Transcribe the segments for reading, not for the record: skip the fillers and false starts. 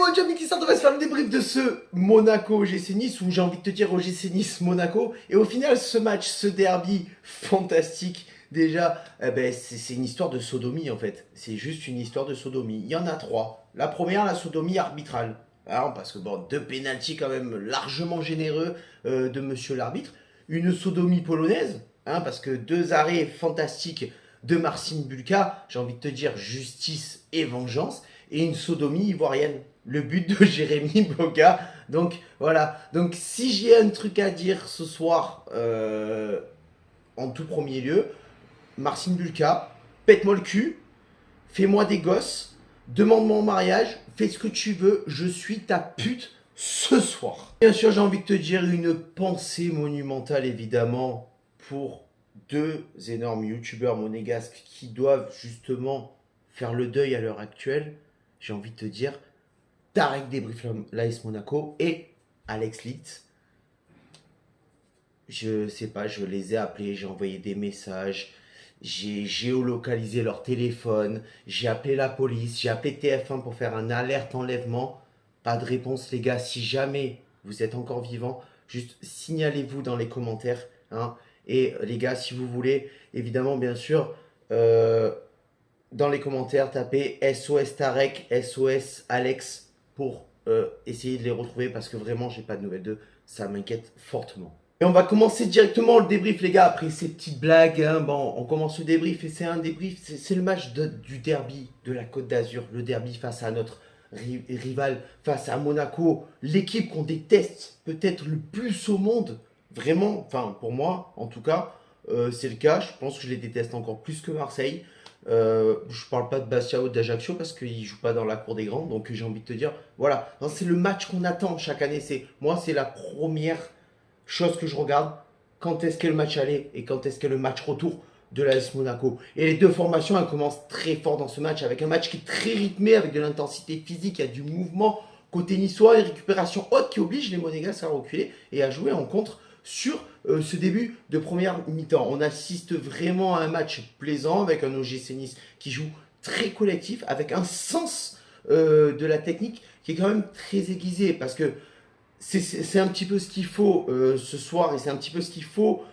mon Dieu, qui sort, on va se faire le débrief de ce Monaco OGC Nice, ou j'ai envie de te dire OGC Nice Monaco. Et au final, ce match, ce derby fantastique, déjà, c'est une histoire de sodomie en fait. C'est juste une histoire de sodomie. Il y en a trois. La première, la sodomie arbitrale. Alors, parce que bon, deux pénaltys quand même largement généreux de monsieur l'arbitre. Une sodomie polonaise, parce que deux arrêts fantastiques de Marcin Bulka, j'ai envie de te dire justice et vengeance, et une sodomie ivoirienne, le but de Jérémy Boga. Donc voilà, donc si j'ai un truc à dire ce soir, en tout premier lieu, Marcin Bulka, pète-moi le cul, fais-moi des gosses, demande-moi en mariage, fais ce que tu veux, je suis ta pute ce soir. Bien sûr, j'ai envie de te dire une pensée monumentale, évidemment, pour deux énormes youtubeurs monégasques qui doivent justement faire le deuil à l'heure actuelle. J'ai envie de te dire Tarek Débrief l'AS Monaco et Alex Litz. Je sais pas, je les ai appelés, j'ai envoyé des messages, j'ai géolocalisé leur téléphone, j'ai appelé la police, j'ai appelé TF1 pour faire un alerte enlèvement. Pas de réponse, les gars. Si jamais vous êtes encore vivants, juste signalez-vous dans les commentaires, hein. Et les gars, si vous voulez, évidemment, bien sûr, dans les commentaires, tapez SOS Tarek, SOS Alex pour essayer de les retrouver parce que vraiment, j'ai pas de nouvelles d'eux. Ça m'inquiète fortement. Et on va commencer directement le débrief, les gars, après ces petites blagues, hein. Bon, on commence le débrief et c'est un débrief, c'est le match du derby de la Côte d'Azur, le derby face à notre rival, face à Monaco, l'équipe qu'on déteste peut-être le plus au monde, vraiment, enfin pour moi en tout cas, c'est le cas. Je pense que je les déteste encore plus que Marseille. Je parle pas de Bastia ou d'Ajaccio parce qu'ils jouent pas dans la cour des grands, donc j'ai envie de te dire, voilà, c'est le match qu'on attend chaque année. C'est la première chose que je regarde, quand est-ce qu'est le match aller et quand est-ce qu'est le match retour de l'AS Monaco. Et les deux formations, elles commencent très fort dans ce match, avec un match qui est très rythmé, avec de l'intensité physique, il y a du mouvement côté niçois, une récupération haute qui oblige les Monégasques à reculer et à jouer en contre sur ce début de première mi-temps. On assiste vraiment à un match plaisant avec un OGC Nice qui joue très collectif, avec un sens de la technique qui est quand même très aiguisé, parce que c'est un petit peu ce qu'il faut ce soir, et c'est un petit peu ce qu'il faut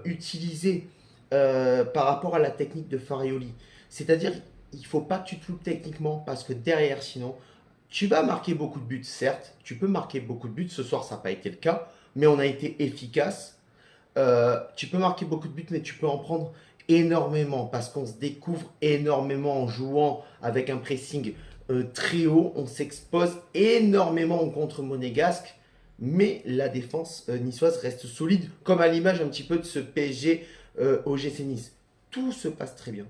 utiliser par rapport à la technique de Farioli. C'est-à-dire, il ne faut pas que tu te loupes techniquement, parce que derrière, sinon, tu vas marquer beaucoup de buts, certes. Tu peux marquer beaucoup de buts. Ce soir, ça n'a pas été le cas, mais on a été efficace. Tu peux marquer beaucoup de buts, mais tu peux en prendre énormément, parce qu'on se découvre énormément en jouant avec un pressing très haut. On s'expose énormément contre monégasque, mais la défense niçoise reste solide, comme à l'image un petit peu de ce PSG au GC Nice. Tout se passe très bien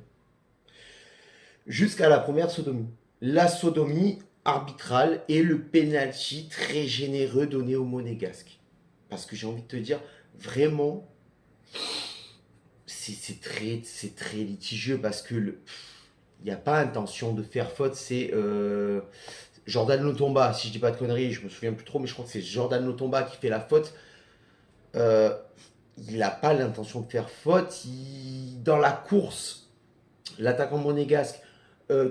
jusqu'à la première sodomie. La sodomie arbitrale et le penalty très généreux donné au monégasque. Parce que j'ai envie de te dire, vraiment, c'est très litigieux, parce que il n'y a pas intention de faire faute. C'est Jordan Lotomba, si je dis pas de conneries, je me souviens plus trop, mais je crois que c'est Jordan Lotomba qui fait la faute. Euh, il n'a pas l'intention de faire faute. Dans la course, l'attaquant monégasque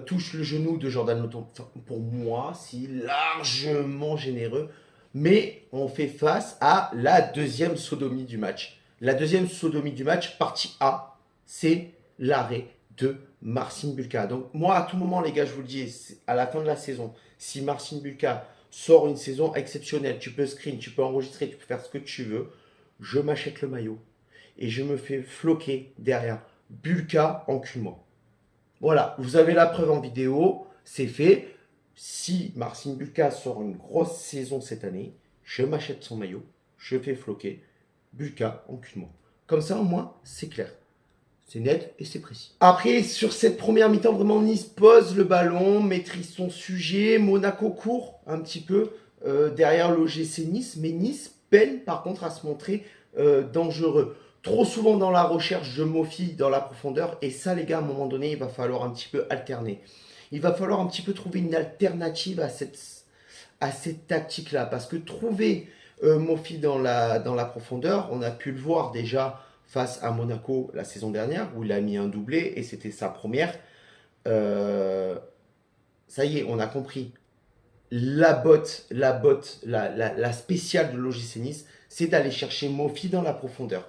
touche le genou de Jordan Lotomba. Enfin, pour moi, c'est largement généreux. Mais on fait face à la deuxième sodomie du match. La deuxième sodomie du match, partie A, c'est l'arrêt de Marcin Bulka. Donc moi, à tout moment, les gars, je vous le dis, à la fin de la saison, si Marcin Bulka sort une saison exceptionnelle, tu peux screen, tu peux enregistrer, tu peux faire ce que tu veux, je m'achète le maillot et je me fais floquer derrière. Bulka, encule-moi. Voilà, vous avez la preuve en vidéo, c'est fait. Si Marcin Bulka sort une grosse saison cette année, je m'achète son maillot, je fais floquer. Bulka, encule-moi. Comme ça, au moins, c'est clair. C'est net et c'est précis. Après, sur cette première mi-temps, vraiment, Nice pose le ballon, maîtrise son sujet. Monaco court un petit peu derrière l'OGC Nice, mais Nice peine par contre à se montrer dangereux. Trop souvent dans la recherche de Mofi dans la profondeur, et ça, les gars, à un moment donné, il va falloir un petit peu alterner. Il va falloir un petit peu trouver une alternative à cette tactique-là, parce que trouver Mofi dans la profondeur, on a pu le voir déjà face à Monaco la saison dernière, où il a mis un doublé, et c'était sa première. Ça y est, on a compris. la spéciale de l'OGC Nice, c'est d'aller chercher Mofi dans la profondeur.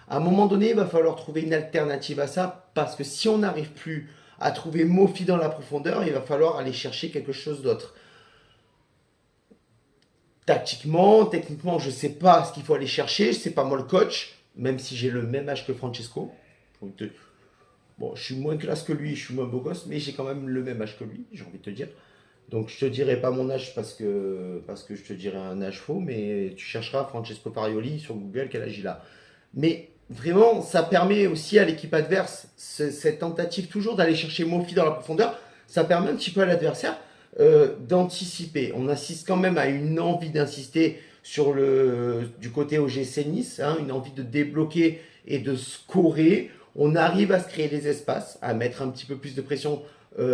À un moment donné, il va falloir trouver une alternative à ça, parce que si on n'arrive plus à trouver Mofi dans la profondeur, il va falloir aller chercher quelque chose d'autre. Tactiquement, techniquement, je ne sais pas ce qu'il faut aller chercher, c'est pas moi le coach, même si j'ai le même âge que Francesco. Bon, je suis moins classe que lui, je suis moins beau gosse, mais j'ai quand même le même âge que lui, j'ai envie de te dire. Donc je te dirai pas mon âge parce que je te dirai un âge faux, mais tu chercheras Francesco Parioli sur Google quel âge il a. Mais vraiment, ça permet aussi à l'équipe adverse, cette tentative toujours d'aller chercher Mofi dans la profondeur, ça permet un petit peu à l'adversaire d'anticiper. On assiste quand même à une envie d'insister du côté OGC Nice, hein, une envie de débloquer et de scorer. On arrive à se créer des espaces, à mettre un petit peu plus de pression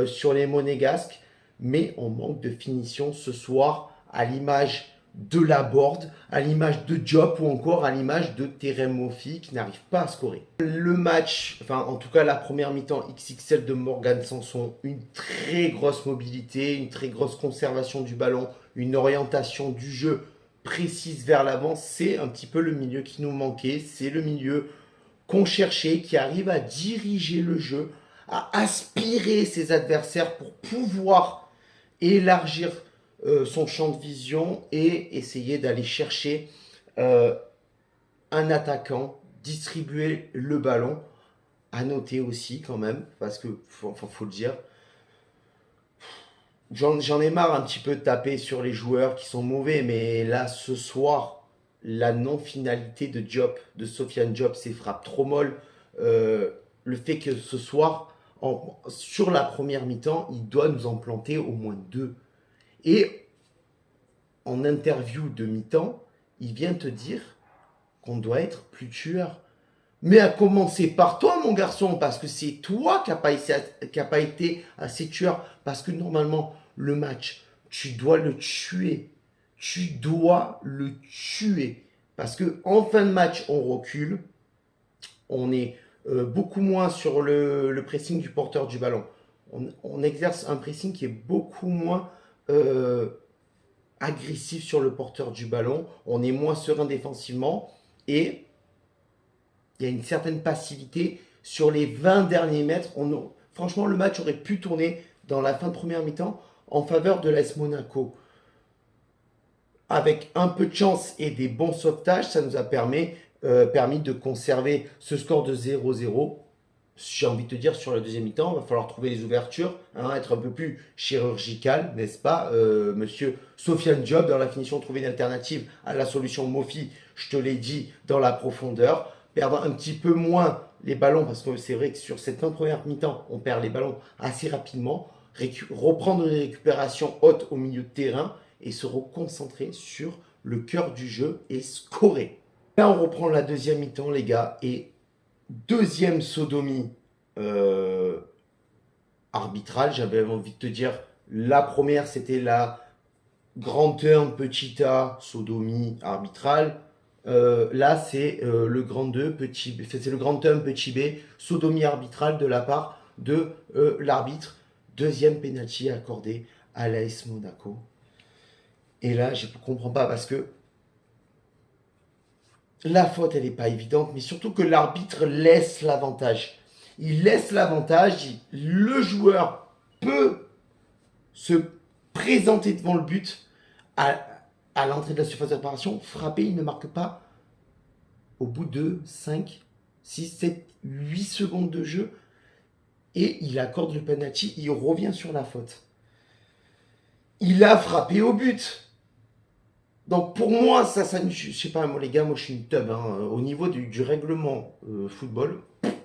sur les monégasques, mais on manque de finition ce soir à l'image de la board, à l'image de Diop ou encore à l'image de Terem Moffi qui n'arrive pas à scorer. Le match, enfin en tout cas la première mi-temps XXL de Morgan Sanson, une très grosse mobilité, une très grosse conservation du ballon, une orientation du jeu précise vers l'avant, c'est un petit peu le milieu qui nous manquait, c'est le milieu qu'on cherchait, qui arrive à diriger le jeu, à aspirer ses adversaires pour pouvoir élargir son champ de vision et essayer d'aller chercher un attaquant, distribuer le ballon. À noter aussi quand même, parce que faut le dire, j'en ai marre un petit peu de taper sur les joueurs qui sont mauvais, mais là ce soir, la non-finalité de Diop, de Sofiane Diop, ses frappes trop molles, le fait que ce soir, sur la première mi-temps, il doit nous en planter au moins deux. Et en interview de mi-temps, il vient te dire qu'on doit être plus tueur. Mais à commencer par toi, mon garçon, parce que c'est toi qui n'as pas été assez tueur. Parce que normalement, le match, tu dois le tuer. Tu dois le tuer. Parce que en fin de match, on recule. On est beaucoup moins sur le pressing du porteur du ballon. On exerce un pressing qui est beaucoup moins agressif sur le porteur du ballon. On est moins serein défensivement. Et il y a une certaine passivité sur les 20 derniers mètres. Franchement, le match aurait pu tourner dans la fin de première mi-temps en faveur de l'AS Monaco. Avec un peu de chance et des bons sauvetages, ça nous a permis de conserver ce score de 0-0. J'ai envie de te dire, sur la deuxième mi-temps, il va falloir trouver les ouvertures, hein, être un peu plus chirurgical, n'est-ce pas, monsieur Sofiane Diop, dans la finition, trouver une alternative à la solution Mofi, je te l'ai dit, dans la profondeur. Perdre un petit peu moins les ballons, parce que c'est vrai que sur cette fin de première mi-temps, on perd les ballons assez rapidement, reprendre une récupération haute au milieu de terrain et se reconcentrer sur le cœur du jeu et scorer. Là, on reprend la deuxième mi-temps, les gars, et deuxième sodomie arbitrale, j'avais envie de te dire, la première, c'était la grand turn, petit A, sodomie arbitrale. Là, c'est le grand 2, petit B, c'est le grand turn, petit B, sodomie arbitrale de la part de l'arbitre. Deuxième penalty accordé à l'AS Monaco. Et là, je ne comprends pas parce que la faute, elle n'est pas évidente, mais surtout que l'arbitre laisse l'avantage. Il laisse l'avantage, le joueur peut se présenter devant le but à l'entrée de la surface de réparation, frapper, il ne marque pas au bout de 5, 6, 7, 8 secondes de jeu et il accorde le penalty, il revient sur la faute. Il a frappé au but. Donc pour moi, ça je sais pas, moi les gars, moi je suis une teub. Hein, au niveau du règlement football,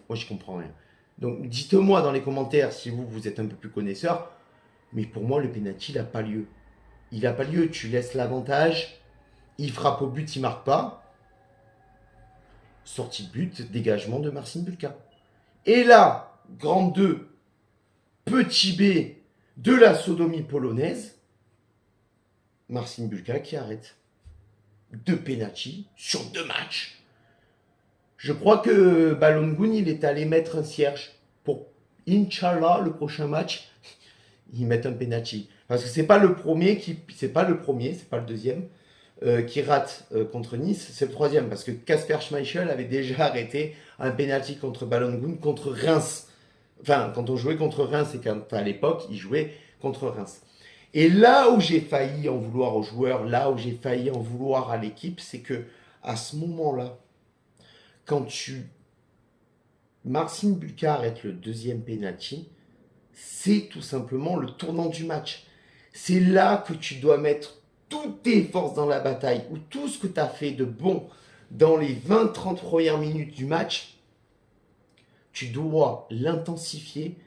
moi je comprends rien. Donc dites-moi dans les commentaires si vous êtes un peu plus connaisseur, mais pour moi le penalty il n'a pas lieu. Il n'a pas lieu, tu laisses l'avantage, il frappe au but, il marque pas. Sortie de but, dégagement de Marcin Bulka. Et là, grand 2, petit B de la sodomie polonaise, Marcin Bulka qui arrête. 2 penalty sur 2 matchs. Je crois que Balogun, il est allé mettre un cierge pour, Inch'Allah, le prochain match, il met un penalty. Parce que c'est pas le premier, c'est pas le premier, c'est pas le deuxième qui rate contre Nice, c'est le troisième. Parce que Kasper Schmeichel avait déjà arrêté un penalty contre Balogun contre Reims. Enfin, quand on jouait contre Reims, et quand à l'époque, il jouait contre Reims. Et là où j'ai failli en vouloir aux joueurs, là où j'ai failli en vouloir à l'équipe, c'est que à ce moment-là, quand Marcin Bulka arrête le deuxième penalty, c'est tout simplement le tournant du match. C'est là que tu dois mettre toutes tes forces dans la bataille, ou tout ce que tu as fait de bon dans les 20-30 premières minutes du match, tu dois l'intensifier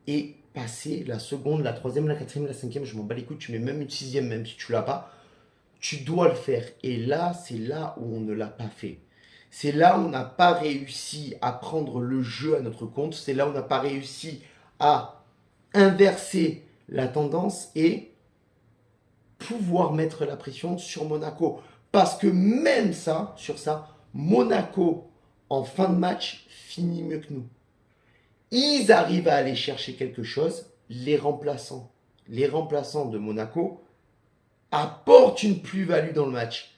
et passer la seconde, la troisième, la quatrième, la cinquième, je m'en bats les couilles, tu mets même une sixième, même si tu l'as pas, tu dois le faire. Et là, c'est là où on ne l'a pas fait. C'est là où on n'a pas réussi à prendre le jeu à notre compte. C'est là où on n'a pas réussi à inverser la tendance et pouvoir mettre la pression sur Monaco. Parce que même ça, sur ça, Monaco, en fin de match, finit mieux que nous. Ils arrivent à aller chercher quelque chose. Les remplaçants de Monaco apportent une plus-value dans le match.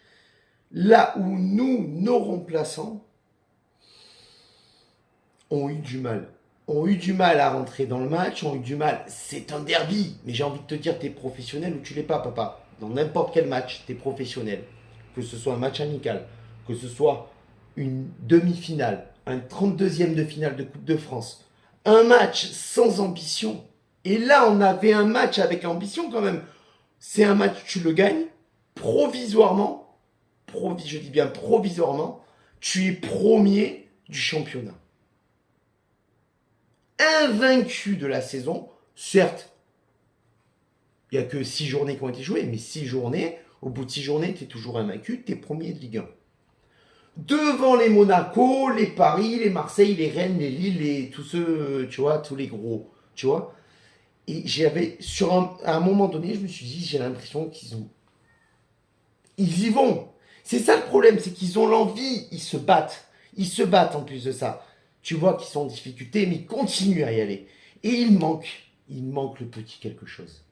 Là où nous, nos remplaçants, ont eu du mal. Ont eu du mal à rentrer dans le match, ont eu du mal. C'est un derby, mais j'ai envie de te dire, t'es professionnel ou tu l'es pas, papa. Dans n'importe quel match, t'es professionnel. Que ce soit un match amical, que ce soit une demi-finale, un 32e de finale de Coupe de France, un match sans ambition. Et là, on avait un match avec ambition quand même. C'est un match, tu le gagnes provisoirement. Je dis bien provisoirement. Tu es premier du championnat. Invaincu de la saison. Certes, il n'y a que 6 journées qui ont été jouées, mais 6 journées, au bout de 6 journées, tu es toujours invaincu, tu es premier de Ligue 1. Devant les Monaco, les Paris, les Marseille, les Rennes, les Lille, tous ceux, tu vois, tous les gros, tu vois. Et à un moment donné, je me suis dit, j'ai l'impression ils y vont. C'est ça le problème, c'est qu'ils ont l'envie, ils se battent. Ils se battent en plus de ça. Tu vois qu'ils sont en difficulté, mais ils continuent à y aller. Et il manque le petit quelque chose.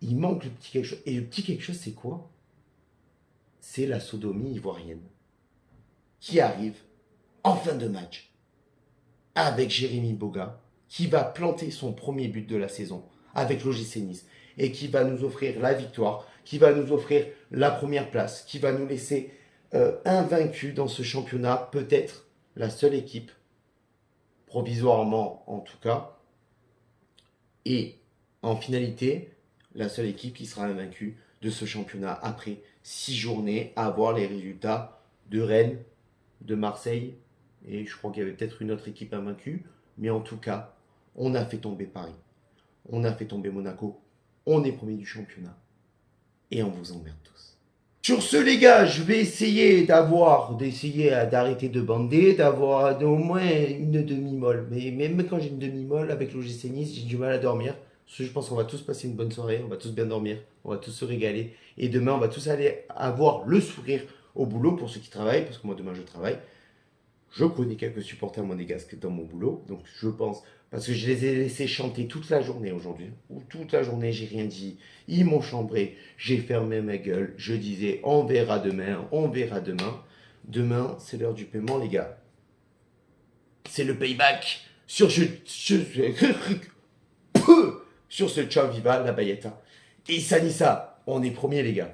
Il manque le petit quelque chose. Et le petit quelque chose, c'est quoi? C'est la sodomie ivoirienne qui arrive en fin de match avec Jérémy Boga, qui va planter son premier but de la saison avec l'OGC Nice et qui va nous offrir la victoire, qui va nous offrir la première place, qui va nous laisser invaincus dans ce championnat, peut-être la seule équipe, provisoirement en tout cas, et en finalité, la seule équipe qui sera invaincue de ce championnat après 6 journées à avoir les résultats de Rennes, de Marseille, et je crois qu'il y avait peut-être une autre équipe invaincue, mais en tout cas, on a fait tomber Paris, on a fait tomber Monaco, on est premier du championnat, et on vous emmerde tous. Sur ce, les gars, je vais essayer d'arrêter de bander, d'avoir au moins une demi-molle. Mais même quand j'ai une demi-molle avec l'OGC Nice, j'ai du mal à dormir. Parce que je pense qu'on va tous passer une bonne soirée, on va tous bien dormir, on va tous se régaler. Et demain, on va tous aller avoir le sourire au boulot pour ceux qui travaillent, parce que moi, demain, je travaille. Je connais quelques supporters monégasques dans mon boulot, donc je pense, parce que je les ai laissés chanter toute la journée aujourd'hui, ou toute la journée, j'ai rien dit, ils m'ont chambré, j'ai fermé ma gueule, je disais on verra demain, on verra demain. Demain, c'est l'heure du paiement, les gars. C'est le payback sur sur ce ciao viva la bayetta. Et ça, on est premier, les gars.